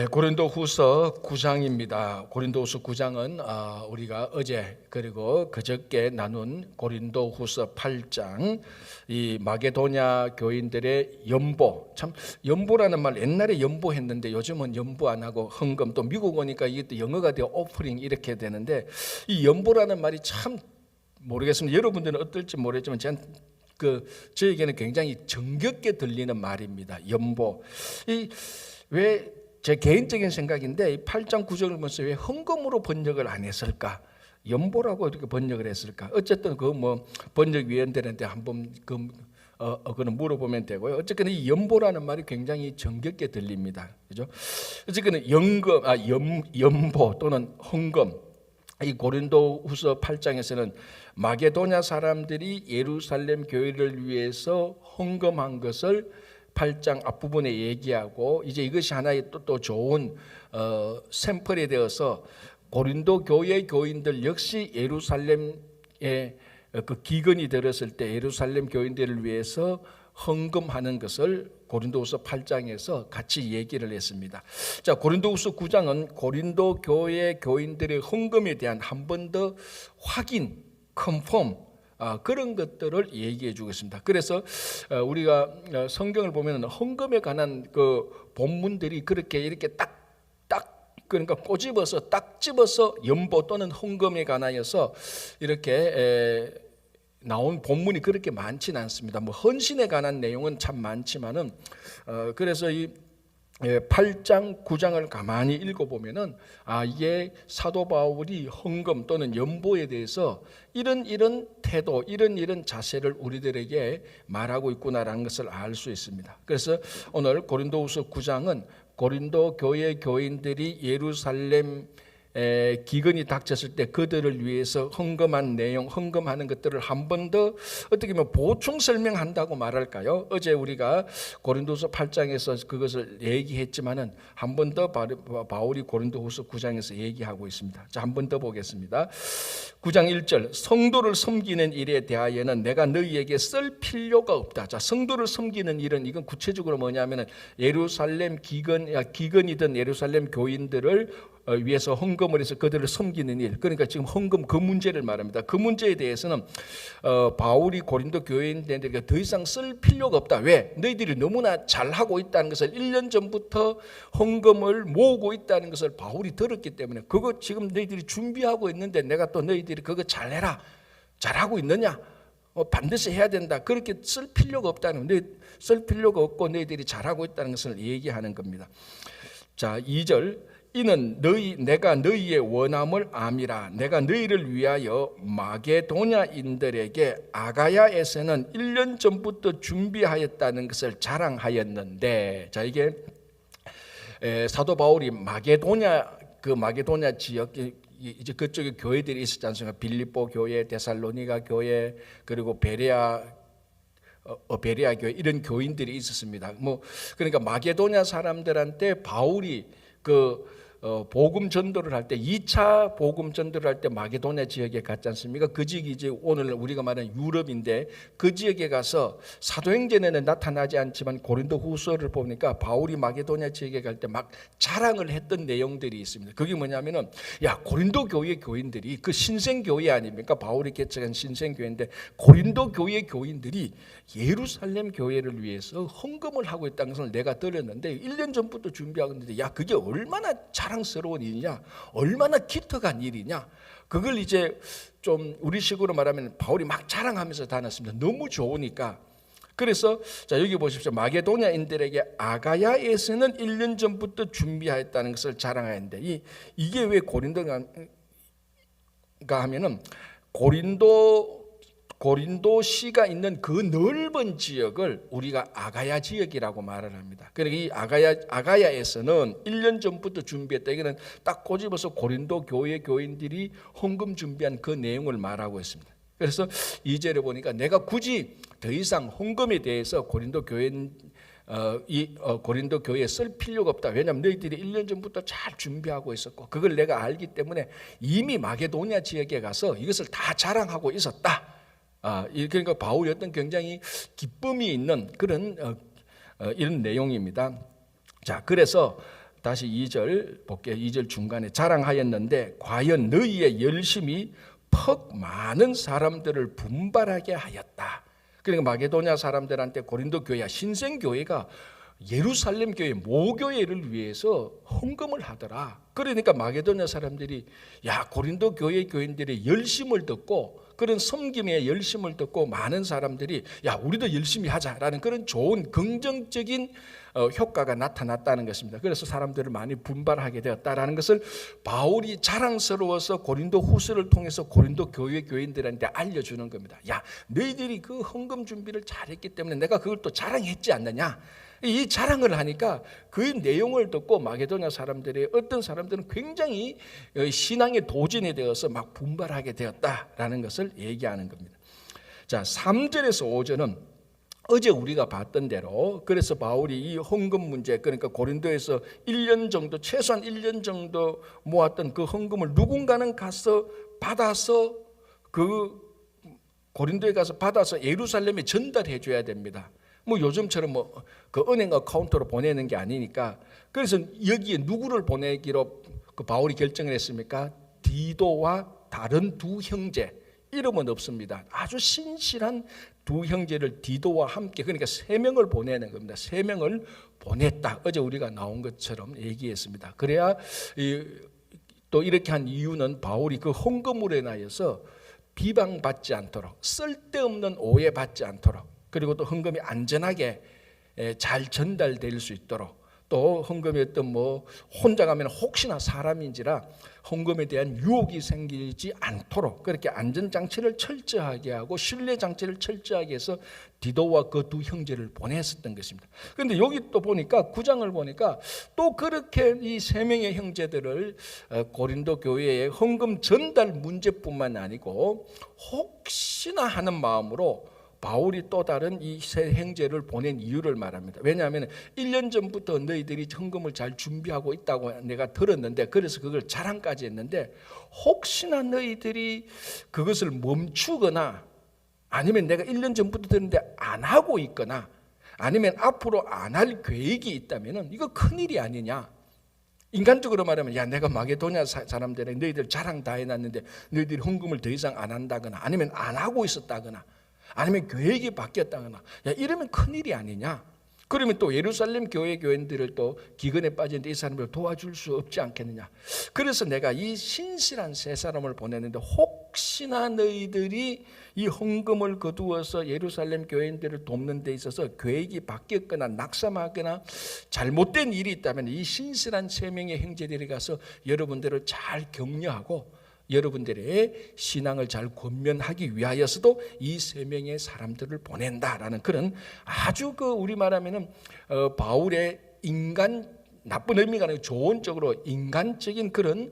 고린도후서 9장입니다. 고린도후서 9장은 우리가 어제 그리고 그저께 나눈 고린도후서 8장, 이 마게도냐 교인들의 연보, 참 연보라는 말 옛날에 연보했는데 요즘은 연보 안 하고 헌금, 또 미국 오니까 이게 또 영어가 되어 오프닝 이렇게 되는데, 이 연보라는 말이 참 모르겠습니다. 여러분들은 어떨지 모르겠지만 저에게는 굉장히 정겹게 들리는 말입니다. 연보. 왜 제 개인적인 생각인데, 이 8장 9절을 보면서 왜 헌금으로 번역을 안 했을까? 연보라고 이렇게 번역을 했을까? 어쨌든 번역위원들한테 한번 그거는 물어보면 되고요. 어쨌든 이 연보라는 말이 굉장히 정겹게 들립니다. 그죠? 어쨌든 연보 또는 헌금. 이 고린도후서 8장에서는 마게도냐 사람들이 예루살렘 교회를 위해서 헌금한 것을 8장 앞부분에 얘기하고, 이제 이것이 하나의 또 좋은 샘플이 되어서 고린도 교회 교인들 역시 예루살렘에 그 기근이 들었을 때 예루살렘 교인들을 위해서 헌금하는 것을 고린도후서 8장에서 같이 얘기를 했습니다. 자, 고린도후서 9장은 고린도 교회 교인들의 헌금에 대한 한 번 더 확인, 컨펌, 그런 것들을 얘기해 주고 있습니다. 그래서 우리가 성경을 보면 헌금에 관한 그 본문들이 이렇게 그러니까 꼬집어서 딱 집어서 연보 또는 헌금에 관하여서 이렇게 나온 본문이 그렇게 많지는 않습니다. 뭐 헌신에 관한 내용은 참 많지만은 그래서 이 8장 9장을 가만히 읽어보면은 이게 사도 바울이 헌금 또는 연보에 대해서 이런 태도, 이런 자세를 우리들에게 말하고 있구나라는 것을 알 수 있습니다. 그래서 오늘 고린도후서 9장은 고린도 교회 교인들이 예루살렘 기근이 닥쳤을 때 그들을 위해서 헌금한 내용, 헌금하는 것들을 한 번 더 어떻게 보면 보충 설명한다고 말할까요? 어제 우리가 고린도후서 8장에서 그것을 얘기했지만은 한 번 더 바울이 고린도후서 9장에서 얘기하고 있습니다. 자, 한 번 더 보겠습니다. 9장 1절, 성도를 섬기는 일에 대하여는 내가 너희에게 쓸 필요가 없다. 자, 성도를 섬기는 일은 이건 구체적으로 뭐냐면은 예루살렘 기근이든 예루살렘 교인들을 위해서 헌금을 해서 그들을 섬기는 일, 그러니까 지금 헌금 그 문제를 말합니다. 그 문제에 대해서는 바울이 고린도 교인들에게 더 이상 쓸 필요가 없다. 왜? 너희들이 너무나 잘하고 있다는 것을 1년 전부터 헌금을 모으고 있다는 것을 바울이 들었기 때문에, 그거 지금 너희들이 준비하고 있는데 내가 또 너희들이 그거 잘해라, 잘하고 있느냐, 반드시 해야 된다, 그렇게 쓸 필요가 없다는, 쓸 필요가 없고 너희들이 잘하고 있다는 것을 얘기하는 겁니다. 자, 2절, 이는 내가 너희의 원함을 암이라. 내가 너희를 위하여 마게도냐인들에게 아가야에서는 1년 전부터 준비하였다는 것을 자랑하였는데, 자, 이게 사도 바울이 마게도냐 지역, 이제 그쪽에 교회들이 있었지 않습니까? 빌립보 교회, 데살로니가 교회, 그리고 베레아 교회, 이런 교인들이 있었습니다. 그러니까 마게도냐 사람들한테 바울이 복음 전도를 할 때, 2차 복음 전도를 할 때 마게도냐 지역에 갔지 않습니까? 그 지역이 이제 오늘 우리가 말하는 유럽인데, 그 지역에 가서 사도행전에는 나타나지 않지만 고린도후서를 보니까 바울이 마게도냐 지역에 갈 때 막 자랑을 했던 내용들이 있습니다. 그게 뭐냐면은, 야, 고린도 교회 교인들이, 그 신생교회 아닙니까? 바울이 개척한 신생교회인데, 고린도 교회 교인들이 예루살렘 교회를 위해서 헌금을 하고 있다는 것을 내가 들었는데 1년 전부터 준비하고 있는데, 야, 그게 얼마나 자랑스러운 일이냐, 얼마나 기특한 일이냐, 그걸 이제 좀 우리식으로 말하면 바울이 막 자랑하면서 다녔습니다. 너무 좋으니까. 그래서 자, 여기 보십시오. 마게도냐인들에게 아가야에서는 1년 전부터 준비하였다는 것을 자랑하였는데, 이게 왜 고린도가 하면은 고린도시가 있는 그 넓은 지역을 우리가 아가야 지역이라고 말을 합니다. 그러니까 이 아가야에서는 1년 전부터 준비했다. 이거는 딱 꼬집어서 고린도 교회 교인들이 헌금 준비한 그 내용을 말하고 있습니다. 그래서 2절에 보니까 내가 굳이 더 이상 헌금에 대해서 고린도 교회에 쓸 필요가 없다. 왜냐하면 너희들이 1년 전부터 잘 준비하고 있었고, 그걸 내가 알기 때문에 이미 마게도냐 지역에 가서 이것을 다 자랑하고 있었다. 그러니까 바울이 어떤 굉장히 기쁨이 있는 그런 이런 내용입니다. 자, 그래서 다시 2절 볼게요. 2절 중간에 자랑하였는데 과연 너희의 열심이 퍽 많은 사람들을 분발하게 하였다. 그러니까 마게도냐 사람들한테 고린도 교회야, 신생교회가 예루살렘 교회 모교회를 위해서 헌금을 하더라. 그러니까 마게도냐 사람들이 야, 고린도 교회 교인들의 열심을 듣고, 그런 섬김의 열심을 듣고 많은 사람들이 야, 우리도 열심히 하자라는 그런 좋은 긍정적인 효과가 나타났다는 것입니다. 그래서 사람들을 많이 분발하게 되었다라는 것을 바울이 자랑스러워서 고린도 후서를 통해서 고린도 교회 교인들한테 알려주는 겁니다. 야, 너희들이 그 헌금 준비를 잘했기 때문에 내가 그걸 또 자랑했지 않느냐. 이 자랑을 하니까 그 내용을 듣고 마게도냐 사람들이, 어떤 사람들은 굉장히 신앙의 도전이 되어서 막 분발하게 되었다라는 것을 얘기하는 겁니다. 자, 3절에서 5절은 어제 우리가 봤던 대로, 그래서 바울이 이 헌금 문제, 그러니까 고린도에서 1년 정도, 최소한 1년 정도 모았던 그 헌금을 누군가는 가서 받아서, 그 고린도에 가서 받아서 예루살렘에 전달해 줘야 됩니다. 뭐 요즘처럼 뭐 그 은행 어카운트로 보내는 게 아니니까. 그래서 여기에 누구를 보내기로 그 바울이 결정을 했습니까? 디도와 다른 두 형제, 이름은 없습니다. 아주 신실한 두 형제를 디도와 함께, 그러니까 3명을 보내는 겁니다. 3명을 보냈다. 어제 우리가 나온 것처럼 얘기했습니다. 그래야 또 이렇게 한 이유는 바울이 그 헌금으로 인하여서 비방받지 않도록, 쓸데없는 오해받지 않도록, 그리고 또 헌금이 안전하게 잘 전달될 수 있도록, 또 헌금이 어떤 뭐 혼자 가면 혹시나 사람인지라 헌금에 대한 유혹이 생기지 않도록 그렇게 안전장치를 철저하게 하고 신뢰장치를 철저하게 해서 디도와 그 두 형제를 보냈었던 것입니다. 그런데 여기 또 보니까 9장을 보니까 또 그렇게 이 3명의 형제들을 고린도 교회에 헌금 전달 문제뿐만 아니고 혹시나 하는 마음으로 바울이 또 다른 이 세 형제를 보낸 이유를 말합니다. 왜냐하면 1년 전부터 너희들이 헌금을 잘 준비하고 있다고 내가 들었는데, 그래서 그걸 자랑까지 했는데, 혹시나 너희들이 그것을 멈추거나, 아니면 내가 1년 전부터 들었는데 안 하고 있거나, 아니면 앞으로 안 할 계획이 있다면 이거 큰일이 아니냐. 인간적으로 말하면 야, 내가 마게도냐 사람들에 너희들 자랑 다 해놨는데 너희들이 헌금을 더 이상 안 한다거나, 아니면 안 하고 있었다거나, 아니면 계획이 바뀌었다거나, 야, 이러면 큰일이 아니냐. 그러면 또 예루살렘 교회 교인들을 또 기근에 빠진데 이 사람을 도와줄 수 없지 않겠느냐. 그래서 내가 이 신실한 3사람을 보냈는데 혹시나 너희들이 이 헌금을 거두어서 예루살렘 교인들을 돕는 데 있어서 계획이 바뀌었거나 낙심하거나 잘못된 일이 있다면 이 신실한 3명의 형제들이 가서 여러분들을 잘 격려하고 여러분들의 신앙을 잘 권면하기 위하여서도 이 3명의 사람들을 보낸다라는 그런 아주 그 우리 말하면은 바울의 나쁜 의미가 아니고 좋은 쪽으로 인간적인 그런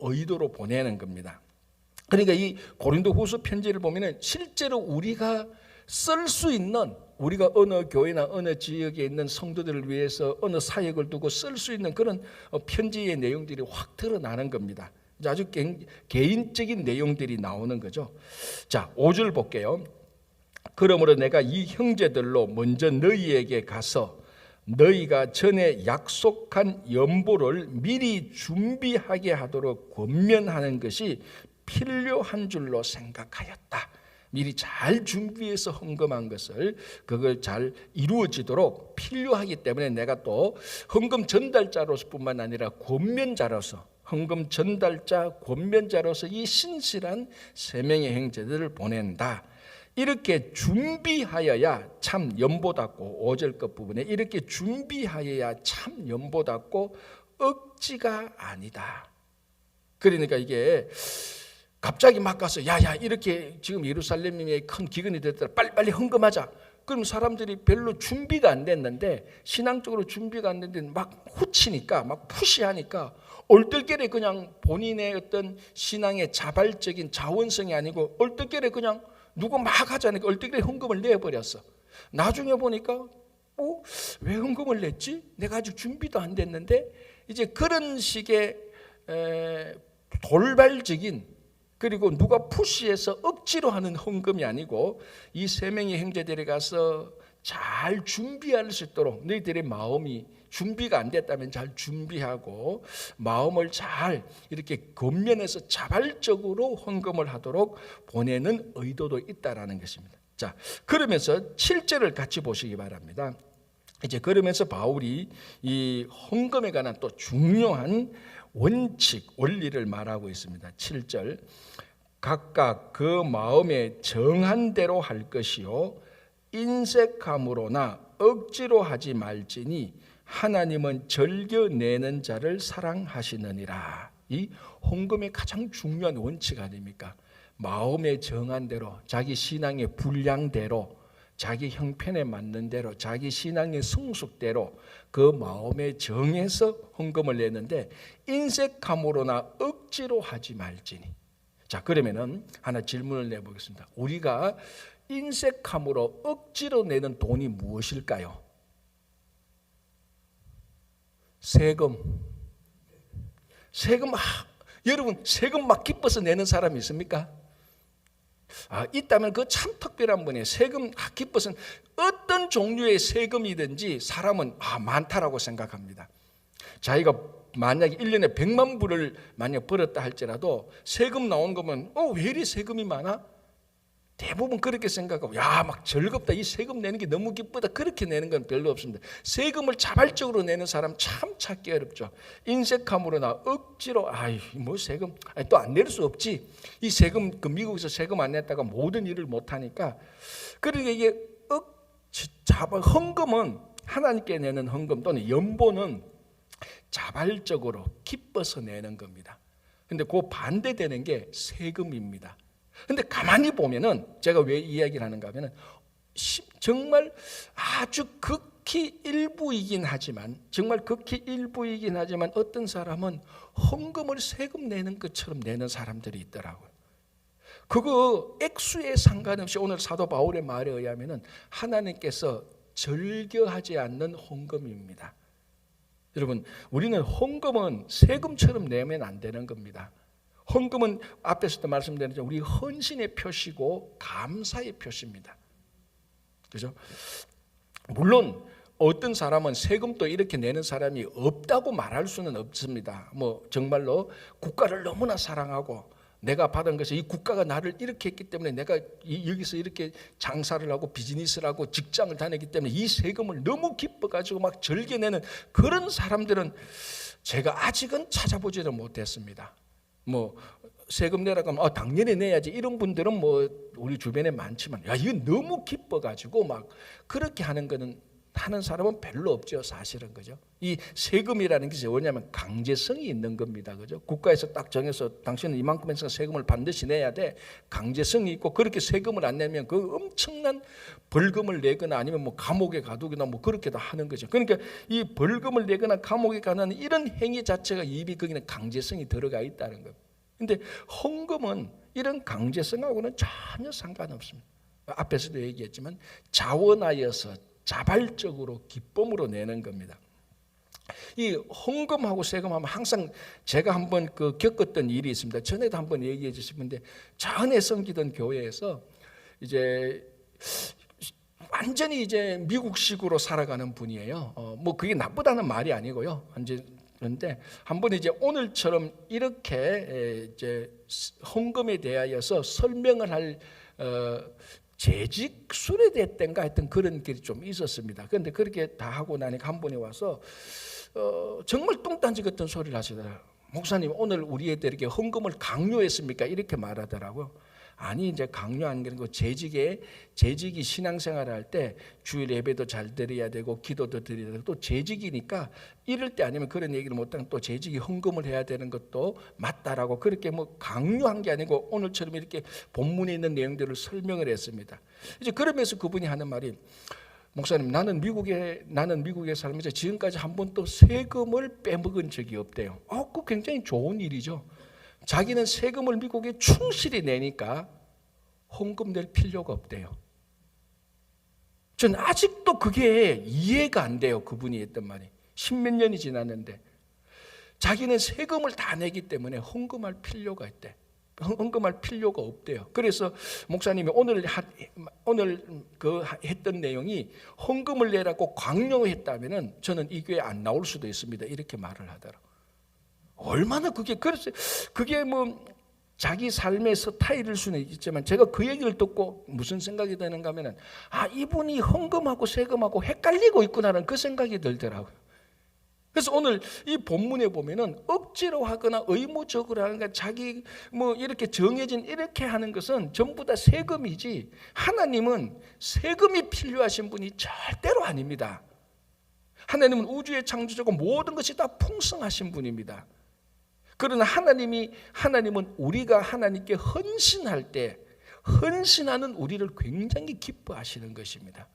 의도로 보내는 겁니다. 그러니까 이 고린도 후서 편지를 보면은 실제로 우리가 쓸 수 있는, 우리가 어느 교회나 어느 지역에 있는 성도들을 위해서 어느 사역을 두고 쓸 수 있는 그런 편지의 내용들이 확 드러나는 겁니다. 아주 개인적인 내용들이 나오는 거죠. 자, 5절 볼게요. 그러므로 내가 이 형제들로 먼저 너희에게 가서 너희가 전에 약속한 연보를 미리 준비하게 하도록 권면하는 것이 필요한 줄로 생각하였다. 미리 잘 준비해서 헌금한 것을 그걸 잘 이루어지도록 필요하기 때문에 내가 또 헌금 전달자로서뿐만 아니라 권면자로서, 헌금 전달자 권면자로서 이 신실한 3명의 형제들을 보낸다. 이렇게 준비하여야 참 연보답고, 5절 끝 부분에 이렇게 준비하여야 참 연보답고 억지가 아니다. 그러니까 이게 갑자기 막 가서 야야 이렇게 지금 예루살렘에 큰 기근이 됐더라, 빨리빨리 헌금하자. 그럼 사람들이 별로 준비가 안 됐는데, 신앙적으로 준비가 안 됐는데 막 후치니까, 막 푸시하니까 얼떨결에 그냥 본인의 어떤 신앙의 자발적인 자원성이 아니고 얼떨결에 그냥 누구 막 하자니까 얼떨결에 헌금을 내버렸어. 나중에 보니까 왜 헌금을 냈지? 내가 아직 준비도 안 됐는데. 이제 그런 식의 돌발적인, 그리고 누가 푸시해서 억지로 하는 헌금이 아니고 이 3명의 형제들이 가서 잘 준비할 수 있도록 너희들의 마음이 준비가 안 됐다면 잘 준비하고 마음을 잘 이렇게 겉면에서 자발적으로 헌금을 하도록 보내는 의도도 있다라는 것입니다. 자, 그러면서 7절을 같이 보시기 바랍니다. 이제 그러면서 바울이 이 헌금에 관한 또 중요한 원칙, 원리를 말하고 있습니다. 7절. 각각 그 마음에 정한 대로 할 것이요 인색함으로나 억지로 하지 말지니 하나님은 즐겨내는 자를 사랑하시느니라. 이 헌금의 가장 중요한 원칙 아닙니까? 마음에 정한 대로, 자기 신앙의 분량대로, 자기 형편에 맞는 대로, 자기 신앙의 성숙대로 그 마음에 정해서 헌금을 내는데 인색함으로나 억지로 하지 말지니. 자, 그러면은 하나 질문을 내보겠습니다. 우리가 인색함으로 억지로 내는 돈이 무엇일까요? 세금. 여러분 세금 막 기뻐서 내는 사람이 있습니까? 있다면 그 참 특별한 분이에요. 세금 기뻐서 어떤 종류의 세금이든지 사람은 많다라고 생각합니다. 자기가 만약에 1년에 100만 불을 만약 벌었다 할지라도 세금 나온 거면 왜 이리 세금이 많아? 대부분 그렇게 생각하고 막 즐겁다, 이 세금 내는 게 너무 기쁘다, 그렇게 내는 건 별로 없습니다. 세금을 자발적으로 내는 사람 참 찾기 어렵죠. 인색함으로나 억지로 뭐 세금 또 안 낼 수 없지, 이 세금 미국에서 세금 안 냈다가 모든 일을 못 하니까. 그러니까 이게 헌금은 하나님께 내는 헌금 또는 연보는 자발적으로 기뻐서 내는 겁니다. 근데 그 반대되는 게 세금입니다. 근데 가만히 보면은 제가 왜 이야기를 하는가 하면은 정말 아주 극히 일부이긴 하지만 어떤 사람은 헌금을 세금 내는 것처럼 내는 사람들이 있더라고요. 그거 액수에 상관없이 오늘 사도 바울의 말에 의하면은 하나님께서 즐겨하지 않는 헌금입니다. 여러분, 우리는 헌금은 세금처럼 내면 안 되는 겁니다. 헌금은 앞에서도 말씀드렸죠. 우리 헌신의 표시고 감사의 표시입니다. 그죠? 물론 어떤 사람은 세금도 이렇게 내는 사람이 없다고 말할 수는 없습니다. 뭐 정말로 국가를 너무나 사랑하고 내가 받은 것이 이 국가가 나를 이렇게 했기 때문에 내가 여기서 이렇게 장사를 하고 비즈니스를 하고 직장을 다녔기 때문에 이 세금을 너무 기뻐가지고 막 즐겨내는 그런 사람들은 제가 아직은 찾아보지를 못했습니다. 뭐 세금 내라고 하면 당연히 내야지, 이런 분들은 뭐 우리 주변에 많지만 이건 너무 기뻐가지고 막 그렇게 하는 사람은 별로 없죠, 사실은. 그죠? 이 세금이라는 것이 뭐냐면 강제성이 있는 겁니다. 그죠? 국가에서 딱 정해서 당신은 이만큼의 세금을 반드시 내야 돼, 강제성이 있고, 그렇게 세금을 안 내면 그 엄청난 벌금을 내거나 아니면 뭐 감옥에 가두거나 뭐 그렇게도 하는 거죠. 그러니까 이 벌금을 내거나 감옥에 가는 이런 행위 자체가 이미 거기는 강제성이 들어가 있다는 겁니다. 근데 헌금은 이런 강제성하고는 전혀 상관없습니다. 앞에서도 얘기했지만 자원하여서 자발적으로 기쁨으로 내는 겁니다. 이 헌금하고 세금하면 항상 제가 한번 겪었던 일이 있습니다. 전에도 한번 얘기해 주셨는데, 전에 섬기던 교회에서 이제 완전히 이제 미국식으로 살아가는 분이에요. 뭐 그게 나쁘다는 말이 아니고요. 그런데 한번 이제 오늘처럼 이렇게 이제 헌금에 대하여서 설명을 할 재직순에 됐던가 했던 그런 길이 좀 있었습니다. 그런데 그렇게 다 하고 나니까 한 분이 와서 정말 뚱딴지 같은 소리를 하시더라고요. 목사님, 오늘 우리 애들에게 헌금을 강요했습니까? 이렇게 말하더라고요. 아니, 이제 강요한 게 아니고 재직이 신앙생활을 할 때 주일 예배도 잘 드려야 되고 기도도 드려야 되고, 또 재직이니까 이럴 때 아니면 그런 얘기를 못하면 또 재직이 헌금을 해야 되는 것도 맞다라고, 그렇게 뭐 강요한 게 아니고 오늘처럼 이렇게 본문에 있는 내용들을 설명을 했습니다. 이제 그러면서 그분이 하는 말이, 목사님, 나는 미국에 살면서 지금까지 한 번도 세금을 빼먹은 적이 없대요. 그거 굉장히 좋은 일이죠. 자기는 세금을 미국에 충실히 내니까 헌금 낼 필요가 없대요. 전 아직도 그게 이해가 안 돼요. 그분이 했던 말이. 10몇 년이 지났는데 자기는 세금을 다 내기 때문에 헌금할 필요가 있대. 헌금할 필요가 없대요. 그래서 목사님이 오늘 했던 내용이 헌금을 내라고 강요했다면은 저는 이 교회 안 나올 수도 있습니다. 이렇게 말을 하더라고. 얼마나 그게 뭐 자기 삶의 스타일일 수는 있지만 제가 그 얘기를 듣고 무슨 생각이 드는가 하면은 이분이 헌금하고 세금하고 헷갈리고 있구나라는 그 생각이 들더라고요. 그래서 오늘 이 본문에 보면은 억지로 하거나 의무적으로 하는 게 자기 뭐 이렇게 정해진 이렇게 하는 것은 전부 다 세금이지 하나님은 세금이 필요하신 분이 절대로 아닙니다. 하나님은 우주의 창조자고 모든 것이 다 풍성하신 분입니다. 그러나 하나님은 우리가 하나님께 헌신할 때 헌신하는 우리를 굉장히 기뻐하시는 것입니다.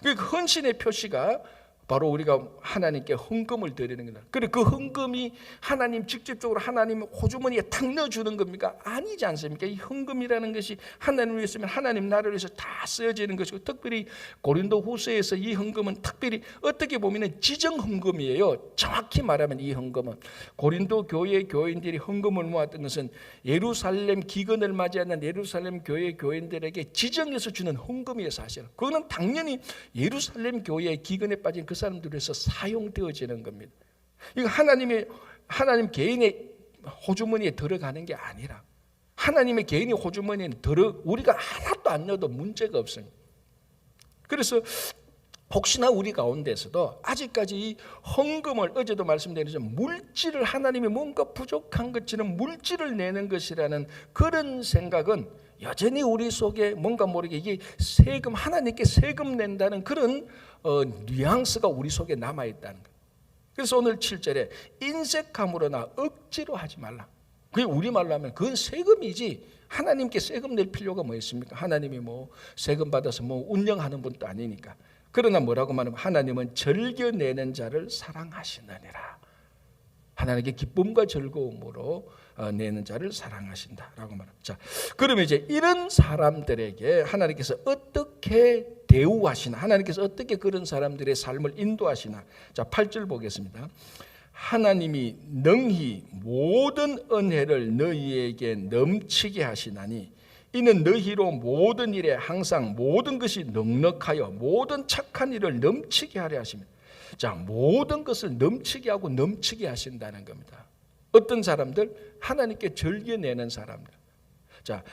그 헌신의 표시가 바로 우리가 하나님께 헌금을 드리는 겁니다. 그리고 그 헌금이 하나님 직접적으로 하나님 호주머니에 탁 넣어주는 겁니까? 아니지 않습니까? 이 헌금이라는 것이 하나님을 위해서면 하나님 나라를 위해서 다 쓰여지는 것이고, 특별히 고린도 후서에서 이 헌금은 특별히 어떻게 보면 지정 헌금이에요. 정확히 말하면 이 헌금은 고린도 교회 교인들이 헌금을 모았던 것은 예루살렘 기근을 맞이하는 예루살렘 교회 교인들에게 지정해서 주는 헌금이에요. 사실 그거는 당연히 예루살렘 교회의 기근에 빠진 그 사람들에서 사용되어지는 겁니다. 이거 하나님 개인의 호주머니에 들어가는 게 아니라 하나님의 개인의 호주머니에 우리가 하나도 안 넣어도 문제가 없습니다. 그래서 혹시나 우리 가운데서도 아직까지 이 헌금을 어제도 말씀드렸지만 물질을 하나님이 뭔가 부족한 것처럼 물질을 내는 것이라는 그런 생각은 여전히 우리 속에 뭔가 모르게 이게 세금 하나님께 세금 낸다는 그런 뉘앙스가 우리 속에 남아있다는 거예요. 그래서 오늘 7절에 인색함으로나 억지로 하지 말라. 그게 우리말로 하면 그건 세금이지 하나님께 세금 낼 필요가 뭐 있습니까? 하나님이 뭐 세금 받아서 뭐 운영하는 분도 아니니까. 그러나 뭐라고 말하면 하나님은 즐겨내는 자를 사랑하시느니라. 하나님께 기쁨과 즐거움으로 내는 자를 사랑하신다라고 말합니다. 자, 그러면 이제 이런 사람들에게 하나님께서 어떻게 대우하시나? 하나님께서 어떻게 그런 사람들의 삶을 인도하시나? 자, 8절 보겠습니다. 하나님이 능히 모든 은혜를 너희에게 넘치게 하시나니 이는 너희로 모든 일에 항상 모든 것이 넉넉하여 모든 착한 일을 넘치게 하려 하십니다. 자, 모든 것을 넘치게 하고 넘치게 하신다는 겁니다. 어떤 사람들? 하나님께 즐겨내는 사람들. 자,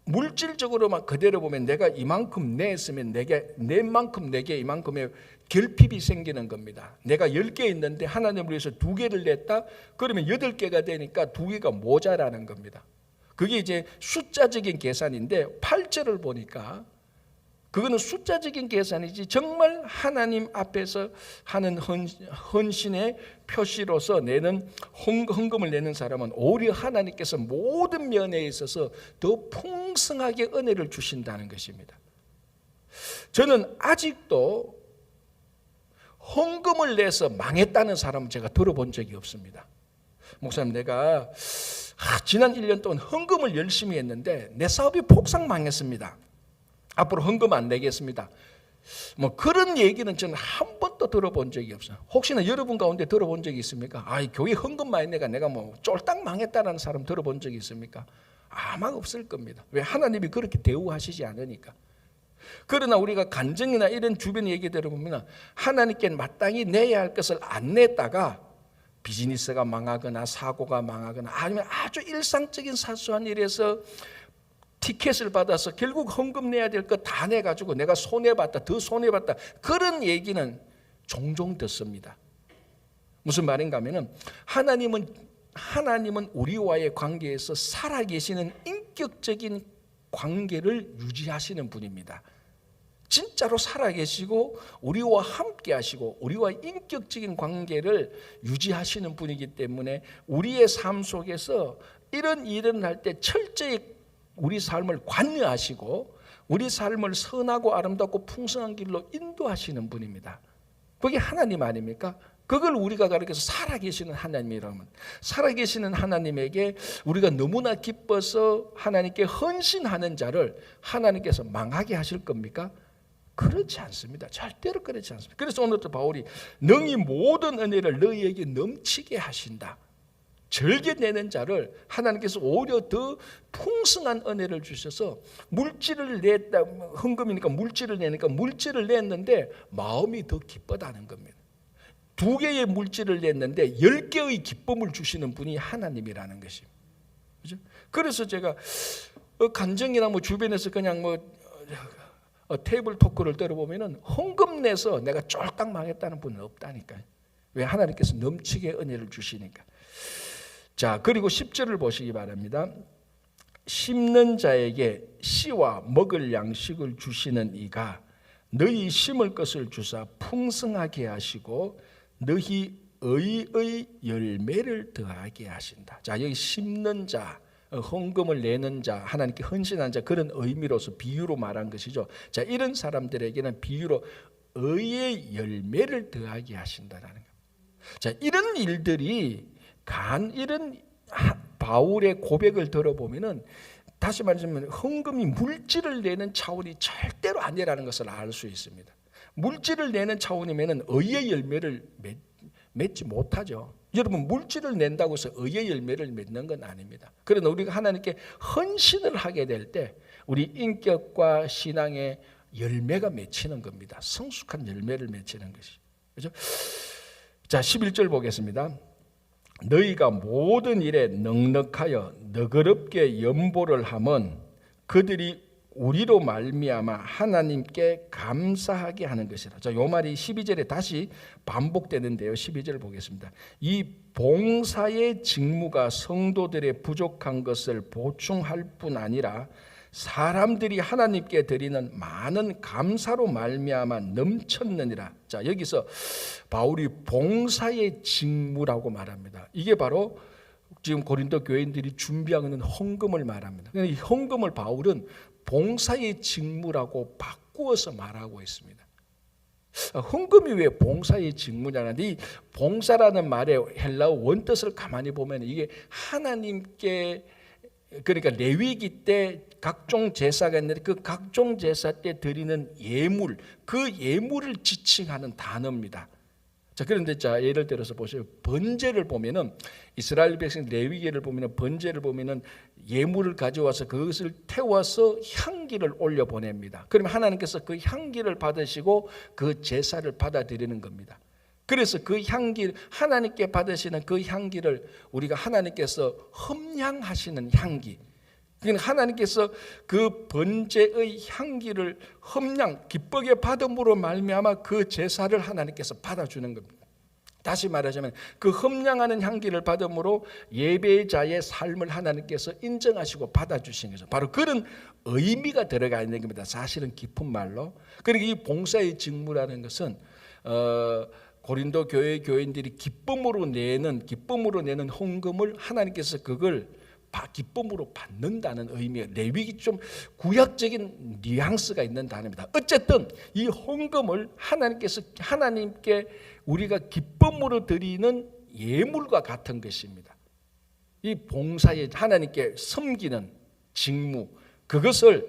물질적으로만 그대로 보면 내가 이만큼 냈으면 낸 만큼 내게 이만큼의 결핍이 생기는 겁니다. 내가 10개 있는데 하나님을 위해서 2개를 냈다? 그러면 8개가 되니까 2개가 모자라는 겁니다. 그게 이제 숫자적인 계산인데 8절을 보니까 그거는 숫자적인 계산이지 정말 하나님 앞에서 하는 헌신의 표시로서 내는 헌금을 내는 사람은 오히려 하나님께서 모든 면에 있어서 더 풍성하게 은혜를 주신다는 것입니다. 저는 아직도 헌금을 내서 망했다는 사람은 제가 들어본 적이 없습니다. 목사님, 내가 지난 1년 동안 헌금을 열심히 했는데 내 사업이 폭삭 망했습니다. 앞으로 헌금 안 내겠습니다. 뭐 그런 얘기는 저는 한 번도 들어본 적이 없어요. 혹시나 여러분 가운데 들어본 적이 있습니까? 교회 헌금 많이 내가 뭐 쫄딱 망했다라는 사람 들어본 적이 있습니까? 아마 없을 겁니다. 왜? 하나님이 그렇게 대우하시지 않으니까. 그러나 우리가 간증이나 이런 주변 얘기 들어보면 하나님께 마땅히 내야 할 것을 안 냈다가 비즈니스가 망하거나 사고가 망하거나 아니면 아주 일상적인 사소한 일에서 티켓을 받아서 결국 헌금 내야 될 거 다 내가지고 내가 손해봤다, 더 손해봤다, 그런 얘기는 종종 듣습니다. 무슨 말인가 하면은 하나님은 우리와의 관계에서 살아계시는 인격적인 관계를 유지하시는 분입니다. 진짜로 살아계시고 우리와 함께 하시고 우리와 인격적인 관계를 유지하시는 분이기 때문에 우리의 삶 속에서 이런 일을 할 때 철저히 우리 삶을 관여하시고 우리 삶을 선하고 아름답고 풍성한 길로 인도하시는 분입니다. 그게 하나님 아닙니까? 그걸 우리가 가르쳐서 살아계시는 하나님이라면 살아계시는 하나님에게 우리가 너무나 기뻐서 하나님께 헌신하는 자를 하나님께서 망하게 하실 겁니까? 그렇지 않습니다. 절대로 그렇지 않습니다. 그래서 오늘도 바울이 능히 모든 은혜를 너희에게 넘치게 하신다. 절개 내는 자를 하나님께서 오히려 더 풍성한 은혜를 주셔서 물질을 냈다, 헌금이니까 물질을 내니까 물질을 냈는데 마음이 더 기쁘다는 겁니다. 2개의 물질을 냈는데 10개의 기쁨을 주시는 분이 하나님이라는 것입니다. 그죠? 그래서 제가 간증이나 뭐 주변에서 그냥 뭐 테이블 토크를 들어보면은 헌금 내서 내가 쫄딱 망했다는 분은 없다니까요. 왜? 하나님께서 넘치게 은혜를 주시니까. 자, 그리고 10절을 보시기 바랍니다. 심는 자에게 씨와 먹을 양식을 주시는 이가 너희 심을 것을 주사 풍성하게 하시고 너희 의의 열매를 더하게 하신다. 자, 여기 심는 자, 헌금을 내는 자, 하나님께 헌신한 자, 그런 의미로서 비유로 말한 것이죠. 자, 이런 사람들에게는 비유로 의의 열매를 더하게 하신다라는 겁니다. 자, 이런 일들이 이런 바울의 고백을 들어보면은 다시 말하자면 헌금이 물질을 내는 차원이 절대로 아니라는 것을 알 수 있습니다. 물질을 내는 차원이면은 의의 열매를 맺지 못하죠. 여러분, 물질을 낸다고 해서 의의 열매를 맺는 건 아닙니다. 그러나 우리가 하나님께 헌신을 하게 될 때 우리 인격과 신앙의 열매가 맺히는 겁니다. 성숙한 열매를 맺히는 것이. 그렇죠? 자, 11절 보겠습니다. 너희가 모든 일에 넉넉하여 너그럽게 연보를 하면 그들이 우리로 말미암아 하나님께 감사하게 하는 것이라. 자, 요 말이 12절에 다시 반복되는데요. 12절 보겠습니다. 이 봉사의 직무가 성도들의 부족한 것을 보충할 뿐 아니라 사람들이 하나님께 드리는 많은 감사로 말미암아 넘쳤느니라. 자, 여기서 바울이 봉사의 직무라고 말합니다. 이게 바로 지금 고린도 교인들이 준비하고 있는 헌금을 말합니다. 이 헌금을 바울은 봉사의 직무라고 바꾸어서 말하고 있습니다. 헌금이 왜 봉사의 직무냐는데, 이 봉사라는 말의 헬라어 원뜻을 가만히 보면 이게 하나님께, 그러니까 레위기 때 각종 제사가 있는데 그 각종 제사 때 드리는 예물, 그 예물을 지칭하는 단어입니다. 자, 그런데 자, 예를 들어서 보세요. 번제를 보면은 이스라엘 백성 레위기를 보면은 번제를 보면은 예물을 가져와서 그것을 태워서 향기를 올려 보냅니다. 그러면 하나님께서 그 향기를 받으시고 그 제사를 받아들이는 겁니다. 그래서 그 향기, 하나님께 받으시는 그 향기를 우리가 하나님께서 험량하시는 향기, 그러니까 하나님께서 그 번제의 향기를 기쁘게 받음으로 말미암아 그 제사를 하나님께서 받아주는 겁니다. 다시 말하자면 그 험량하는 향기를 받음으로 예배자의 삶을 하나님께서 인정하시고 받아주신 거죠. 바로 그런 의미가 들어가 있는 겁니다. 사실은 깊은 말로. 그리고 이 봉사의 직무라는 것은 고린도 교회 교인들이 기쁨으로 내는 헌금을 하나님께서 그걸 기쁨으로 받는다는 의미예요. 레위기 좀 구약적인 뉘앙스가 있는 단어입니다. 어쨌든 이 헌금을 하나님께 우리가 기쁨으로 드리는 예물과 같은 것입니다. 이 봉사에 하나님께 섬기는 직무, 그것을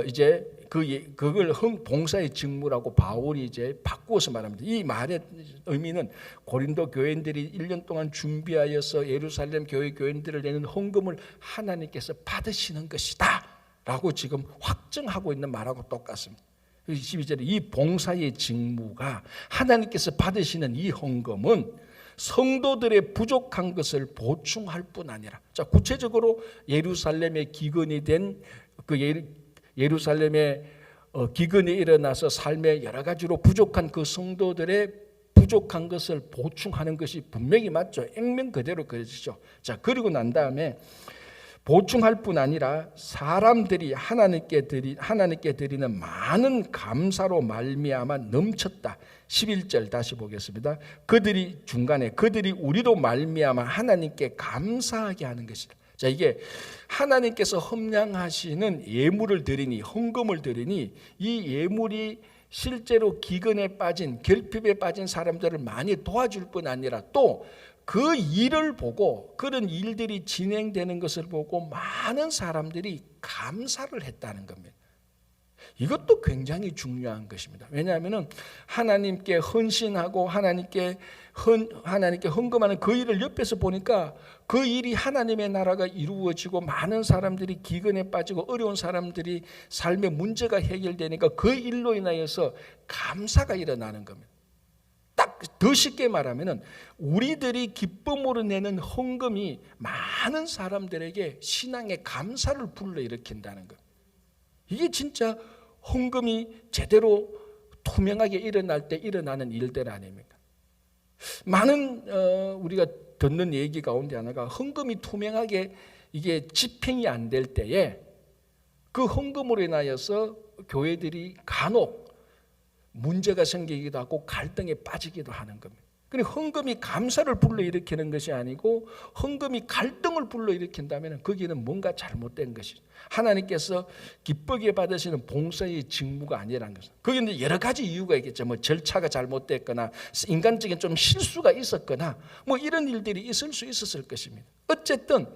이제 그걸 봉사의 직무라고 바울이 이제 바꾸어서 말합니다. 이 말의 의미는 고린도 교인들이 1년 동안 준비하여서 예루살렘 교회 교인들을 내는 헌금을 하나님께서 받으시는 것이다 라고 지금 확증하고 있는 말하고 똑같습니다. 12절에 이 봉사의 직무가 하나님께서 받으시는 이 헌금은 성도들의 부족한 것을 보충할 뿐 아니라, 자, 구체적으로 예루살렘에 기근이 된 예루살렘에 기근이 일어나서 삶의 여러 가지로 부족한 그 성도들의 부족한 것을 보충하는 것이 분명히 맞죠. 액면 그대로 그러시죠. 자, 그리고 난 다음에 보충할 뿐 아니라 사람들이 하나님께 드리는 많은 감사로 말미암아 넘쳤다. 11절 다시 보겠습니다. 그들이 우리로 말미암아 하나님께 감사하게 하는 것이다. 자, 이게 하나님께서 험량하시는 예물을 드리니, 헌금을 드리니, 이 예물이 실제로 기근에 빠진, 결핍에 빠진 사람들을 많이 도와줄 뿐 아니라 또 그 일을 보고, 그런 일들이 진행되는 것을 보고 많은 사람들이 감사를 했다는 겁니다. 이것도 굉장히 중요한 것입니다. 왜냐하면 하나님께 헌신하고 하나님께 헌금하는 그 일을 옆에서 보니까 그 일이 하나님의 나라가 이루어지고 많은 사람들이 기근에 빠지고 어려운 사람들이 삶의 문제가 해결되니까 그 일로 인하여서 감사가 일어나는 겁니다. 딱 더 쉽게 말하면 우리들이 기쁨으로 내는 헌금이 많은 사람들에게 신앙의 감사를 불러일으킨다는 것. 이게 진짜 헌금이 제대로 투명하게 일어날 때 일어나는 일들 아닙니까? 많은 우리가 듣는 얘기 가운데 하나가 헌금이 투명하게 이게 집행이 안 될 때에 그 헌금으로 인하여서 교회들이 간혹 문제가 생기기도 하고 갈등에 빠지기도 하는 겁니다. 그러니까 헌금이 감사를 불러일으키는 것이 아니고 헌금이 갈등을 불러일으킨다면 거기는 뭔가 잘못된 것이죠. 하나님께서 기쁘게 받으시는 봉사의 직무가 아니라는 것은. 거기는 여러 가지 이유가 있겠죠. 뭐 절차가 잘못됐거나 인간적인 좀 실수가 있었거나 뭐 이런 일들이 있을 수 있었을 것입니다. 어쨌든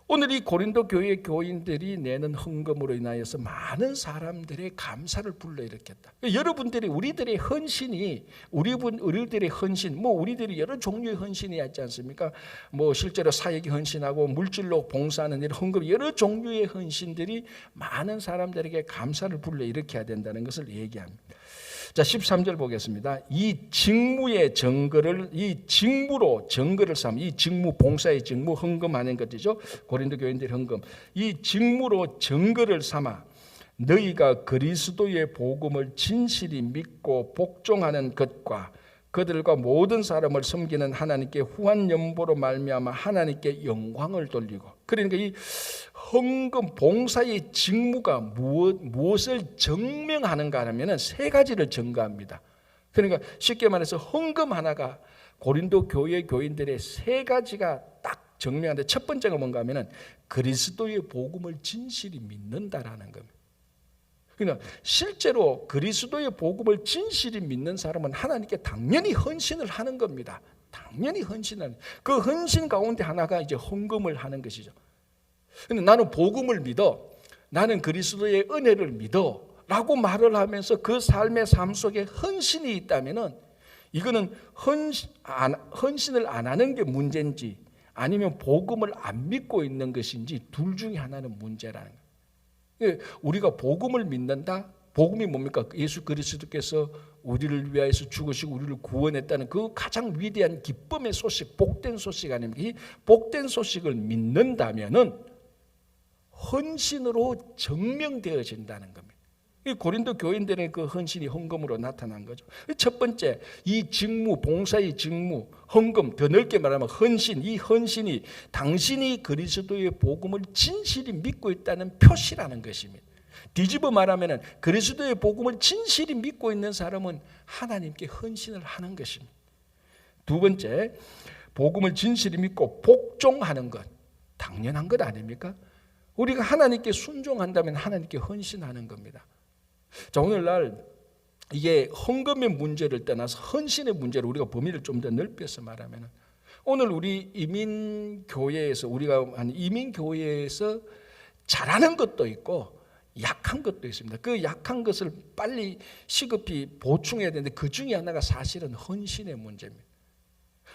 오늘 이 고린도 교회 교인들이 내는 헌금으로 인하여서 많은 사람들의 감사를 불러일으켰다. 여러분들이 우리들의 헌신이 우리들의 헌신, 뭐 우리들이 여러 종류의 헌신이 있지 않습니까? 뭐 실제로 사역이 헌신하고 물질로 봉사하는 일, 헌금 여러 종류의 헌신들이 많은 사람들에게 감사를 불러일으켜야 된다는 것을 얘기합니다. 자, 13절 보겠습니다. 이 직무의 증거를 이 직무로 증거를 삼, 이 직무 봉사의 직무 헌금하는 것이죠. 고린도 교인들 헌금. 이 직무로 증거를 삼아 너희가 그리스도의 복음을 진실히 믿고 복종하는 것과 그들과 모든 사람을 섬기는 하나님께 후한 연보로 말미암아 하나님께 영광을 돌리고. 그러니까 이 헌금 봉사의 직무가 무엇을 증명하는가 하면 세 가지를 증거합니다. 그러니까 쉽게 말해서 헌금 하나가 고린도 교회 교인들의 세 가지가 딱 증명하는데 첫 번째가 뭔가 하면 그리스도의 복음을 진실히 믿는다라는 겁니다. 그러니까 실제로 그리스도의 복음을 진실히 믿는 사람은 하나님께 당연히 헌신을 하는 겁니다. 당연히 헌신을. 그 헌신 가운데 하나가 이제 헌금을 하는 것이죠. 근데 나는 복음을 믿어, 나는 그리스도의 은혜를 믿어 라고 말을 하면서 그 삶의 삶 속에 헌신이 있다면 이거는 헌신을 안 하는 게 문제인지 아니면 복음을 안 믿고 있는 것인지 둘 중에 하나는 문제라는 거예요. 우리가 복음을 믿는다? 복음이 뭡니까? 예수 그리스도께서 우리를 위하여서 죽으시고 우리를 구원했다는 그 가장 위대한 기쁨의 소식, 복된 소식 아닙니까? 이 복된 소식을 믿는다면은 헌신으로 증명되어진다는 겁니다. 이 고린도 교인들의 그 헌신이 헌금으로 나타난 거죠. 첫 번째, 이 직무, 봉사의 직무, 헌금, 더 넓게 말하면 헌신, 이 헌신이 당신이 그리스도의 복음을 진실히 믿고 있다는 표시라는 것입니다. 뒤집어 말하면 그리스도의 복음을 진실히 믿고 있는 사람은 하나님께 헌신을 하는 것입니다. 두 번째, 복음을 진실히 믿고 복종하는 것, 당연한 것 아닙니까? 우리가 하나님께 순종한다면 하나님께 헌신하는 겁니다. 자, 오늘날 이게 헌금의 문제를 떠나서 헌신의 문제를 우리가 범위를 좀 더 넓혀서 말하면 오늘 우리 이민교회에서 우리가 한 이민교회에서 잘하는 것도 있고 약한 것도 있습니다. 그 약한 것을 빨리 시급히 보충해야 되는데 그 중에 하나가 사실은 헌신의 문제입니다.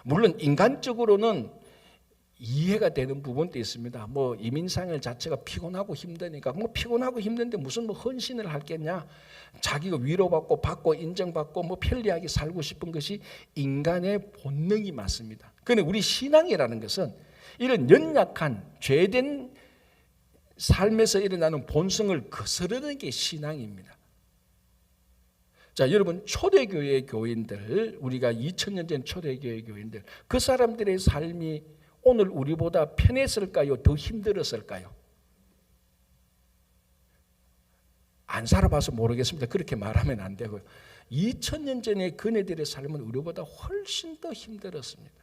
물론 인간적으로는 이해가 되는 부분도 있습니다. 뭐 이민생활 자체가 피곤하고 힘드니까 뭐 피곤하고 힘든데 무슨 뭐 헌신을 하겠냐? 자기가 위로받고 받고 인정받고 뭐 편리하게 살고 싶은 것이 인간의 본능이 맞습니다. 그런데 우리 신앙이라는 것은 이런 연약한 죄된 삶에서 일어나는 본성을 거스르는 게 신앙입니다. 자, 여러분 초대교회 교인들, 우리가 2000년 전 초대교회 교인들, 그 사람들의 삶이 오늘 우리보다 편했을까요? 더 힘들었을까요? 안 살아봐서 모르겠습니다. 그렇게 말하면 안 되고요. 2000년 전에 그네들의 삶은 우리보다 훨씬 더 힘들었습니다.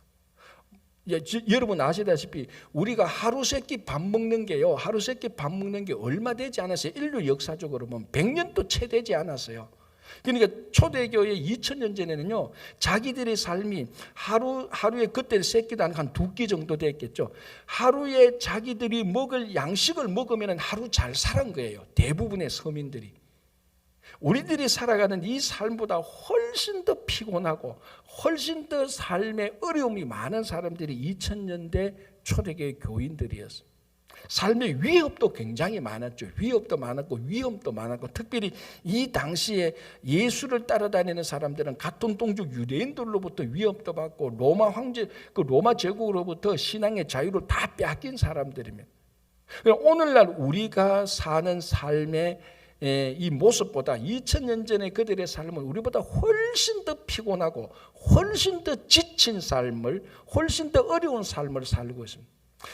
여러분 아시다시피 우리가 하루 세끼 밥 먹는 게요, 하루 세끼 밥 먹는 게 얼마 되지 않았어요. 인류 역사적으로 보면 100년도 채 되지 않았어요. 그러니까 초대교회 2000년 전에는요, 자기들의 삶이 하루에 그때 세끼도 한 2끼 정도 됐겠죠. 하루에 자기들이 먹을 양식을 먹으면 하루 잘 살은 거예요. 대부분의 서민들이. 우리들이 살아가는 이 삶보다 훨씬 더 피곤하고 훨씬 더 삶의 어려움이 많은 사람들이 2000년대 초대교회 교인들이었어요. 삶의 위협도 굉장히 많았죠. 위협도 많았고 위험도 많았고, 특별히 이 당시에 예수를 따라다니는 사람들은 같은 동족 유대인들로부터 위협도 받고 로마 황제, 그 로마 제국으로부터 신앙의 자유를 다 빼앗긴 사람들입니다. 오늘날 우리가 사는 삶의 이 모습보다 2000년 전에 그들의 삶은 우리보다 훨씬 더 피곤하고 훨씬 더 지친 삶을, 훨씬 더 어려운 삶을 살고 있습니다.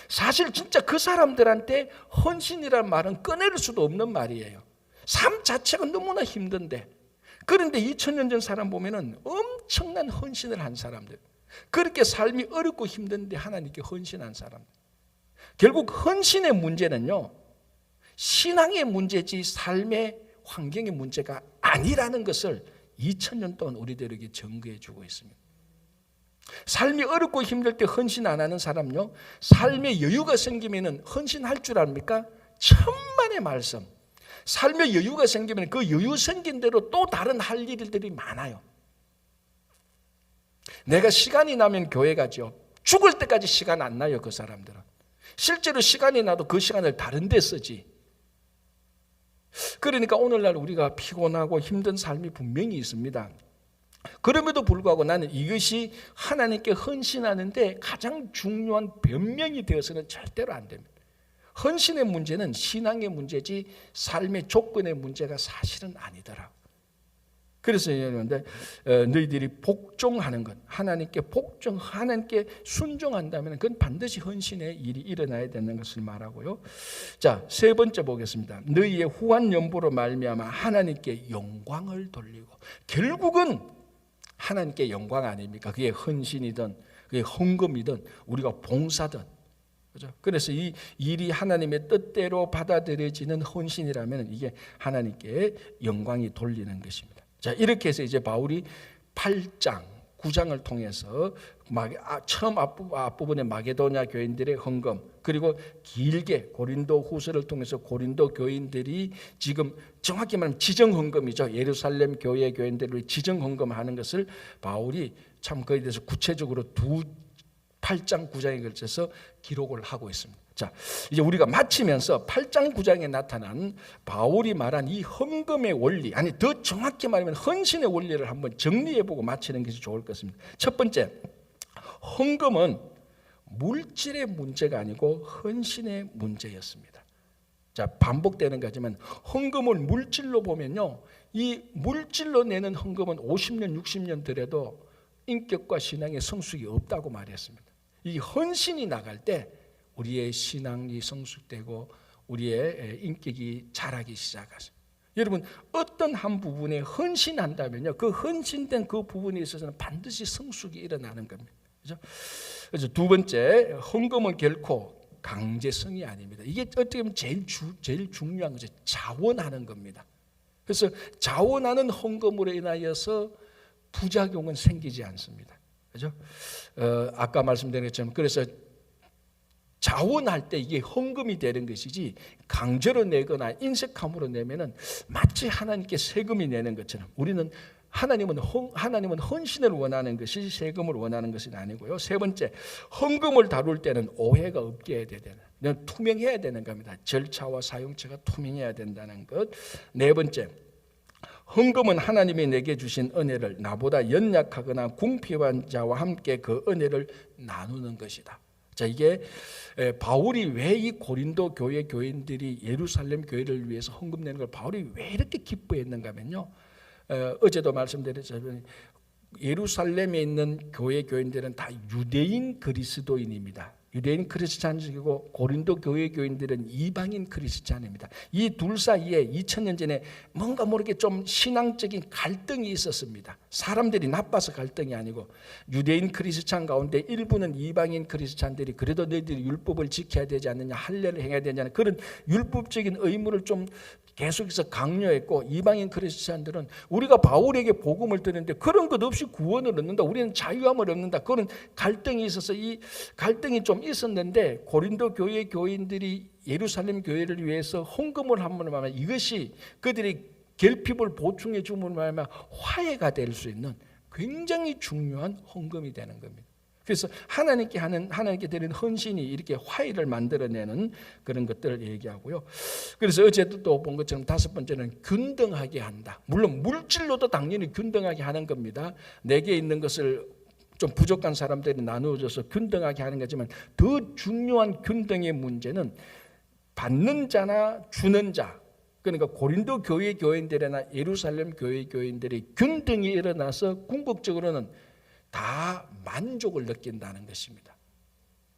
사실 진짜 그 사람들한테 헌신이란 말은 꺼낼 수도 없는 말이에요. 삶 자체가 너무나 힘든데, 그런데 2000년 전 사람 보면은 엄청난 헌신을 한 사람들, 그렇게 삶이 어렵고 힘든데 하나님께 헌신한 사람들. 결국 헌신의 문제는요, 신앙의 문제지 삶의 환경의 문제가 아니라는 것을 2000년 동안 우리들에게 증거해 주고 있습니다. 삶이 어렵고 힘들 때 헌신 안 하는 사람요, 삶의 여유가 생기면 헌신할 줄 압니까? 천만의 말씀. 삶의 여유가 생기면 그 여유 생긴 대로 또 다른 할 일들이 많아요. 내가 시간이 나면 교회 가죠. 죽을 때까지 시간 안 나요. 그 사람들은 실제로 시간이 나도 그 시간을 다른 데 쓰지. 그러니까 오늘날 우리가 피곤하고 힘든 삶이 분명히 있습니다. 그럼에도 불구하고 나는 이것이 하나님께 헌신하는데 가장 중요한 변명이 되어서는 절대로 안 됩니다. 헌신의 문제는 신앙의 문제지 삶의 조건의 문제가 사실은 아니더라고요. 그래서 여러분들, 너희들이 복종하는 것, 하나님께 하나님께 순종한다면 그건 반드시 헌신의 일이 일어나야 되는 것을 말하고요. 자, 세 번째 보겠습니다. 너희의 후한 연보로 말미암아 하나님께 영광을 돌리고. 결국은 하나님께 영광 아닙니까? 그게 헌신이든 그게 헌금이든 우리가 봉사든, 그죠? 그래서 이 일이 하나님의 뜻대로 받아들여지는 헌신이라면 이게 하나님께 영광이 돌리는 것입니다. 자, 이렇게 해서 이제 바울이 8장, 9장을 통해서 처음 앞부분에 마게도냐 교인들의 헌금, 그리고 길게 고린도 후서를 통해서 고린도 교인들이 지금 정확히 말하면 지정 헌금이죠. 예루살렘 교회 교인들을 지정 헌금하는 것을 바울이 참 그에 대해서 구체적으로 8장, 9장에 걸쳐서 기록을 하고 있습니다. 자, 이제 우리가 마치면서 8장, 9장에 나타난 바울이 말한 이 헌금의 원리, 아니 더 정확히 말하면 헌신의 원리를 한번 정리해보고 마치는 것이 좋을 것 같습니다. 첫 번째, 헌금은 물질의 문제가 아니고 헌신의 문제였습니다. 자, 반복되는 거지만 헌금을 물질로 보면요, 이 물질로 내는 헌금은 50년, 60년 들여도 인격과 신앙의 성숙이 없다고 말했습니다. 이 헌신이 나갈 때 우리의 신앙이 성숙되고 우리의 인격이 자라기 시작하죠. 여러분, 어떤 한 부분에 헌신한다면요, 그 헌신된 그 부분에 있어서는 반드시 성숙이 일어나는 겁니다. 그렇죠? 그래서 두 번째, 헌금은 결코 강제성이 아닙니다. 이게 어떻게 보면 제일 중요한 거죠. 자원하는 겁니다. 그래서 자원하는 헌금으로 인하여서 부작용은 생기지 않습니다. 그렇죠? 아까 말씀드린 것처럼, 그래서 자원할 때 이게 헌금이 되는 것이지 강제로 내거나 인색함으로 내면은 마치 하나님께 세금이 내는 것처럼, 우리는 하나님은 헌신을 원하는 것이 세금을 원하는 것은 아니고요. 세 번째, 헌금을 다룰 때는 오해가 없게 해야 되는, 투명해야 되는 겁니다. 절차와 사용처가 투명해야 된다는 것. 네 번째, 헌금은 하나님이 내게 주신 은혜를 나보다 연약하거나 궁핍한 자와 함께 그 은혜를 나누는 것이다. 자, 이게 바울이 왜 이 고린도 교회 교인들이 예루살렘 교회를 위해서 헌금 내는 걸 바울이 왜 이렇게 기뻐했는가 하면요, 어제도 말씀드렸지만 예루살렘에 있는 교회 교인들은 다 유대인 그리스도인입니다. 유대인 크리스찬이고 고린도 교회 교인들은 이방인 크리스찬입니다. 이 둘 사이에 2000년 전에 뭔가 모르게 좀 신앙적인 갈등이 있었습니다. 사람들이 나빠서 갈등이 아니고, 유대인 크리스찬 가운데 일부는 이방인 크리스찬들이 그래도 너희들이 율법을 지켜야 되지 않느냐, 할례를 행해야 되지 않느냐, 그런 율법적인 의무를 좀 계속해서 강요했고, 이방인 크리스찬들은 우리가 바울에게 복음을 드렸는데 그런 것 없이 구원을 얻는다, 우리는 자유함을 얻는다, 그런 갈등이 있어서 이 갈등이 좀 있었는데, 고린도 교회 교인들이 예루살렘 교회를 위해서 헌금을 한 번 하면 이것이 그들이 결핍을 보충해 줌으로 말하면 화해가 될 수 있는 굉장히 중요한 헌금이 되는 겁니다. 그래서 하나님께 드리는 헌신이 이렇게 화해를 만들어내는 그런 것들을 얘기하고요. 그래서 어제도 또 본 것처럼 다섯 번째는 균등하게 한다. 물론 물질로도 당연히 균등하게 하는 겁니다. 내게 있는 것을 좀 부족한 사람들이 나누어져서 균등하게 하는 거지만 더 중요한 균등의 문제는 받는 자나 주는 자, 그러니까 고린도 교회 교인들이나 예루살렘 교회 교인들이 균등이 일어나서 궁극적으로는 다 만족을 느낀다는 것입니다.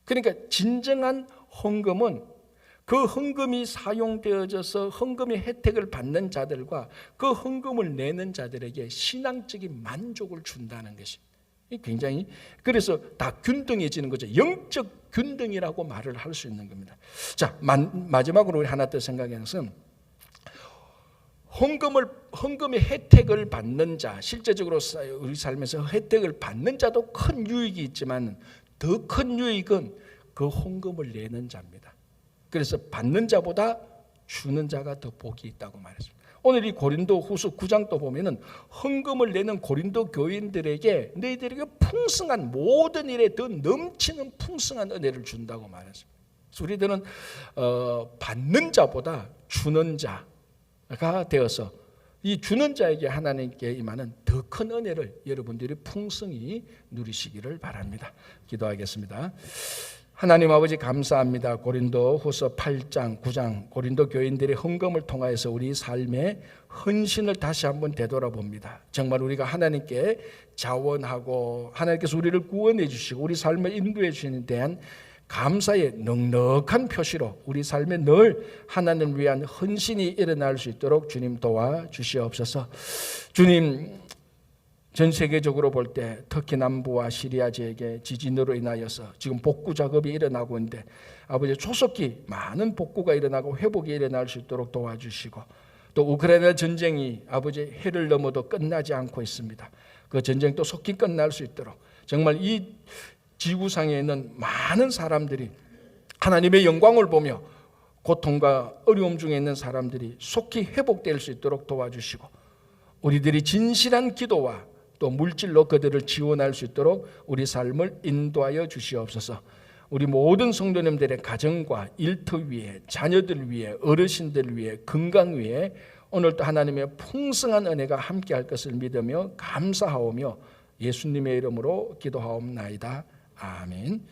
그러니까 진정한 헌금은 그 헌금이 사용되어져서 헌금의 혜택을 받는 자들과 그 헌금을 내는 자들에게 신앙적인 만족을 준다는 것입니다. 굉장히 그래서 다 균등해지는 거죠. 영적 균등이라고 말을 할 수 있는 겁니다. 자, 마지막으로 우리 하나 더 생각하는 것은 헌금의 혜택을 받는 자, 실제적으로 우리 삶에서 혜택을 받는 자도 큰 유익이 있지만 더 큰 유익은 그 헌금을 내는 자입니다. 그래서 받는 자보다 주는 자가 더 복이 있다고 말했습니다. 오늘 이 고린도후서 9장도 보면은 헌금을 내는 고린도 교인들에게 너희들에게 풍성한 모든 일에 더 넘치는 풍성한 은혜를 준다고 말했습니다. 그래서 우리들은 받는 자보다 주는 자가 되어서 이 주는 자에게 하나님께 임하는 더 큰 은혜를 여러분들이 풍성히 누리시기를 바랍니다. 기도하겠습니다. 하나님 아버지 감사합니다. 고린도후서 8장 9장 고린도 교인들의 헌금을 통하여서 우리 삶의 헌신을 다시 한번 되돌아봅니다. 정말 우리가 하나님께 자원하고 하나님께서 우리를 구원해 주시고 우리 삶을 인도해 주시는 대한 감사의 넉넉한 표시로 우리 삶에 늘 하나님을 위한 헌신이 일어날 수 있도록 주님 도와주시옵소서. 주님, 전 세계적으로 볼 때 특히 남부와 시리아 지역에 지진으로 인하여서 지금 복구 작업이 일어나고 있는데 아버지 조속히 많은 복구가 일어나고 회복이 일어날 수 있도록 도와주시고 또 우크라이나 전쟁이 아버지 해를 넘어도 끝나지 않고 있습니다. 그 전쟁도 속히 끝날 수 있도록 정말 이 지구상에 있는 많은 사람들이 하나님의 영광을 보며 고통과 어려움 중에 있는 사람들이 속히 회복될 수 있도록 도와주시고 우리들이 진실한 기도와 또 물질로 그들을 지원할 수 있도록 우리 삶을 인도하여 주시옵소서. 우리 모든 성도님들의 가정과 일터 위에 자녀들 위에 어르신들 위에 건강 위에 오늘도 하나님의 풍성한 은혜가 함께할 것을 믿으며 감사하오며 예수님의 이름으로 기도하옵나이다. 아멘.